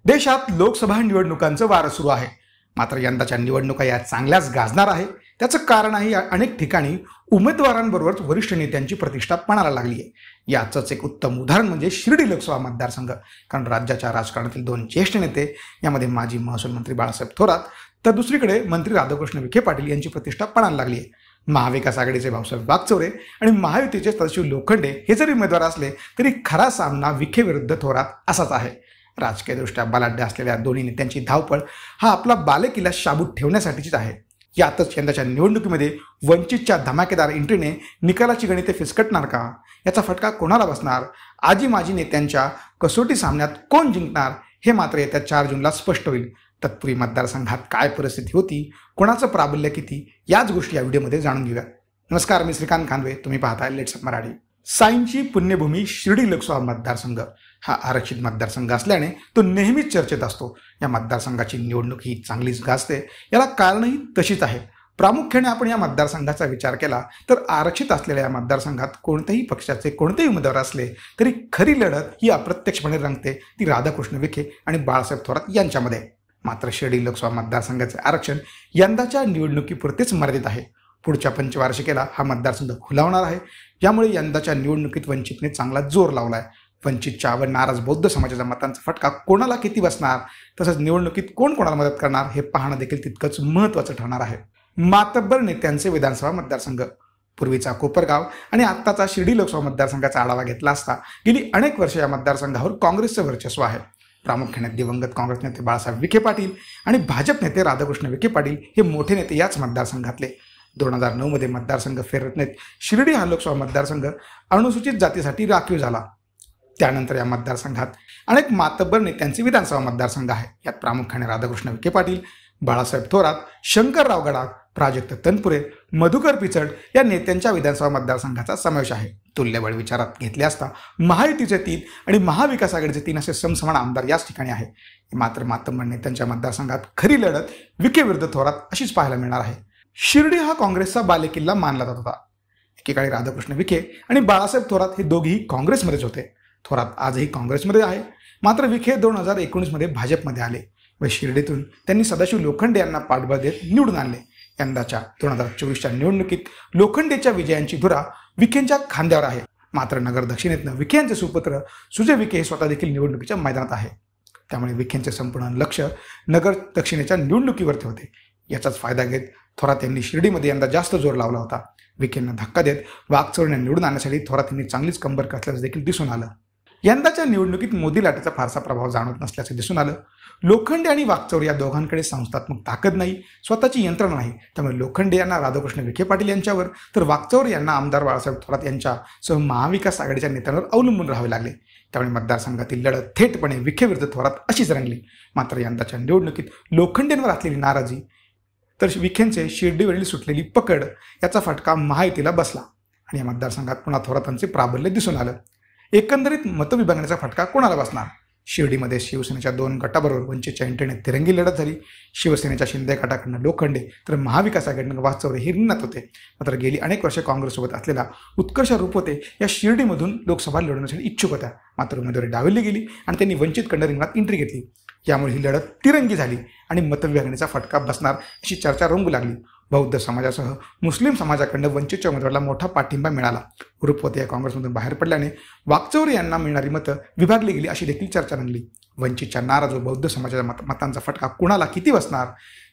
देशात लोकसभा निवडणुकांचं वारं सुरू आहे. मात्र यंदाच्या निवडणुका या चांगल्याच गाजणार आहे. त्याचं कारण आहे अनेक ठिकाणी उमेदवारांबरोबरच वरिष्ठ नेत्यांची प्रतिष्ठा पणाला लागली आहे. याचंच एक उत्तम उदाहरण म्हणजे शिर्डी लोकसभा मतदारसंघ. कारण राज्याच्या राजकारणातील दोन ज्येष्ठ नेते, यामध्ये माजी महसूल मंत्री बाळासाहेब थोरात तर दुसरीकडे मंत्री राधाकृष्ण विखे पाटील यांची प्रतिष्ठा पणाला लागली आहे. महाविकास आघाडीचे भाऊसाहेब वागचौरे आणि महायुतीचे सदाशिव लोखंडे हे जरी उमेदवार असले तरी खरा सामना विखे विरुद्ध थोरात असाच आहे. राजकीयदृष्ट्या बलाढ्य असलेल्या दोन्ही नेत्यांची धावपळ हा आपला बालेकिल्ला शाबूत ठेवण्यासाठीच आहे. यातच यंदाच्या निवडणुकीमध्ये वंचितच्या धमाकेदार एंट्रीने निकालाची गणिते फिसकटणार का? याचा फटका कोणाला बसणार? आजी माजी नेत्यांच्या कसोटी सामन्यात कोण जिंकणार हे मात्र येत्या 4 जूनला स्पष्ट होईल. तत्पूर्वी मतदारसंघात काय परिस्थिती होती, कोणाचं प्राबल्य किती, याच गोष्टी या व्हिडिओमध्ये जाणून घेऊया. नमस्कार, मी श्रीकांत खानवे, तुम्ही पाहताय लेट्स अप मराठी. साईंची पुण्यभूमी शिर्डी लोकसभा मतदारसंघ हा आरक्षित मतदारसंघ असल्याने तो नेहमीच चर्चेत असतो. या मतदारसंघाची निवडणूक ही चांगलीच गाजते. याला कारणही तशीच आहे. प्रामुख्याने आपण या मतदारसंघाचा विचार केला तर आरक्षित असलेल्या या मतदारसंघात कोणत्याही पक्षाचे कोणतेही उमेदवार असले तरी खरी लढत ही अप्रत्यक्षपणे रंगते ती राधाकृष्ण विखे आणि बाळासाहेब थोरात यांच्यामध्ये. मात्र शिर्डी लोकसभा मतदारसंघाचे आरक्षण यंदाच्या निवडणुकीपुरतेच मर्यादित आहे. पुढच्या पंचवार्षिकेला हा मतदारसंघ खुलावणार आहे. यामुळे यंदाच्या निवडणुकीत वंचितने चांगला जोर लावला आहे. वंचितच्या व नाराज बौद्ध समाजाच्या मतांचा फटका कोणाला किती बसणार, तसंच निवडणुकीत कोण कोणाला मदत करणार हे पाहणं देखील तितकंच महत्त्वाचं ठरणार आहे. मातब्बर नेत्यांचे विधानसभा मतदारसंघ. पूर्वीचा कोपरगाव आणि आत्ताचा शिर्डी लोकसभा मतदारसंघाचा आढावा घेतला असता गेली अनेक वर्षे या मतदारसंघावर काँग्रेसचं वर्चस्व आहे. प्रामुख्याने दिवंगत काँग्रेस नेते बाळासाहेब विखे पाटील आणि भाजप नेते राधाकृष्ण विखे पाटील हे मोठे नेते याच मतदारसंघातले. 2009 मध्ये मतदारसंघ फेररचनेत शिर्डी हा लोकसभा मतदारसंघ अनुसूचित जातीसाठी राखीव झाला. त्यानंतर या मतदारसंघात अनेक मातब्बर नेत्यांचे विधानसभा मतदारसंघ आहे. यात प्रामुख्याने राधाकृष्ण विखे पाटील, बाळासाहेब थोरात, शंकरराव गडाख, प्राजक्त तनपुरे, मधुकर पिचड या नेत्यांच्या विधानसभा मतदारसंघाचा समावेश आहे. तुल्यबळ विचारात घेतले असता महायुतीचे 3 आणि महाविकास आघाडीचे 3 असे समसमान आमदार याच ठिकाणी आहे. मात्र मातब्बर नेत्यांच्या मतदारसंघात खरी लढत विखे विरुद्ध थोरात अशीच पाहायला मिळणार आहे. शिर्डी हा काँग्रेसचा बालेकिल्ला मानला जात होता. एकेकाळी राधाकृष्ण विखे आणि बाळासाहेब थोरात हे दोघेही काँग्रेसमध्येच होते. थोरात आजही काँग्रेसमध्ये आहे. मात्र विखे 2019 मध्ये भाजपमध्ये आले व शिर्डीतून त्यांनी सदाशिव लोखंडे यांना पाठबळ देत निवडून आणले. यंदाच्या 2024च्या निवडणुकीत लोखंडेच्या विजयांची धुरा विखेंच्या खांद्यावर आहे. मात्र नगर दक्षिणेतनं विखे यांचे सुपुत्र सुजय विखे हे स्वतः देखील निवडणुकीच्या मैदानात आहे. त्यामुळे विखेंचे संपूर्ण लक्ष नगर दक्षिणेच्या निवडणुकीवरती होते. याचाच फायदा घेत थोरात यांनी शिर्डीमध्ये यंदा जास्त जोर लावला होता. विखेंना धक्का देत वागचौरेंना निवडून आणण्यासाठी थोरात यांनी चांगलीच कंबर कसल्याचं देखील दिसून आलं. यंदाच्या निवडणुकीत मोदी लाटेचा फारसा प्रभाव जाणवत नसल्याचं दिसून आलं. लोखंडे आणि वागचौरे या दोघांकडे संस्थात्मक ताकद नाही, स्वतःची यंत्रणा नाही. त्यामुळे लोखंडे यांना राधाकृष्ण विखे पाटील यांच्यावर तर वागचौरे यांना आमदार बाळासाहेब थोरात यांच्यासह महाविकास आघाडीच्या नेत्यांवर अवलंबून राहावे लागले. त्यामुळे मतदारसंघातील लढत थेटपणे विखे विरुद्ध थोरात अशीच रंगली. मात्र यंदाच्या निवडणुकीत लोखंडेंवर असलेली नाराजी तर विखेंचे शिर्डीवरील सुटलेली पकड याचा फटका महायुतीला बसला आणि या मतदारसंघात पुन्हा थोरातांचे प्राबल्य दिसून आलं. एकंदरीत मतविभागण्याचा फटका कोणाला बसणार? शिर्डीमध्ये शिवसेनेच्या 2 गटाबरोबर वंचितच्या एंट्रीने तिरंगी लढत झाली. शिवसेनेच्या शिंदे गटाकडनं लोखंडे तर महाविकास आघाडीनं वागचौरे हे रिंगणात होते. मात्र गेली अनेक वर्षे काँग्रेससोबत असलेला उत्कर्ष रूपवते या शिर्डीमधून लोकसभा लढवण्यासाठी इच्छुक होत्या. मात्र उमेदवारी डावलली गेली आणि त्यांनी वंचितकडनं रिंगणात एंट्री घेतली. यामुळे ही लढत तिरंगी झाली आणि मतविभागण्याचा फटका बसणार अशी चर्चा रंगू लागली. बौद्ध समाजासह मुस्लिम समाजाकडनं वंचितच्या उमेदवाराला मोठा पाठिंबा मिळाला. रूपवते या काँग्रेसमधून बाहेर पडल्याने वागचौरे यांना मिळणारी मतं विभागली गेली अशी देखील चर्चा रंगली. वंचितच्या नाराज व बौद्ध समाजाच्या मतांचा फटका कुणाला किती बसणार,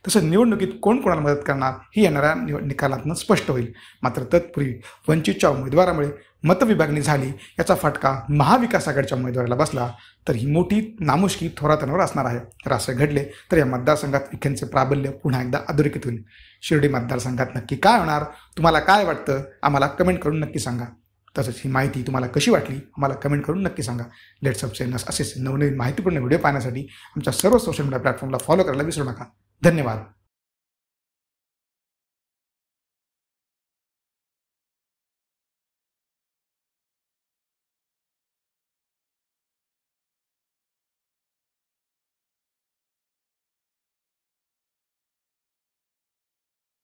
तसं निवडणुकीत कोण कोणाला मदत करणार हे येणाऱ्या निकालातून स्पष्ट होईल. मात्र तत्पूर्वी वंचितच्या उमेदवारामुळे मतविभागणी झाली, याचा फटका महाविकास आघाडीच्या उमेदवाराला बसला तर ही मोठी नामुष्की थोरातांवर असणार आहे. तर असं घडले तर या मतदारसंघात विखेंचे प्राबल्य पुन्हा एकदा अधोरेखित होईल. शिर्डी मतदारसंघात नक्की काय होणार, तुम्हाला काय वाटतं, आम्हाला कमेंट करून नक्की सांगा. तसंच ही माहिती तुम्हाला कशी वाटली आम्हाला कमेंट करून नक्की सांगा. लेट्स अप चॅनल असेच नवनवीन माहितीपूर्ण व्हिडिओ पाहण्यासाठी आमच्या सर्व सोशल मीडिया प्लॅटफॉर्मला फॉलो करायला विसरू नका. धन्यवाद.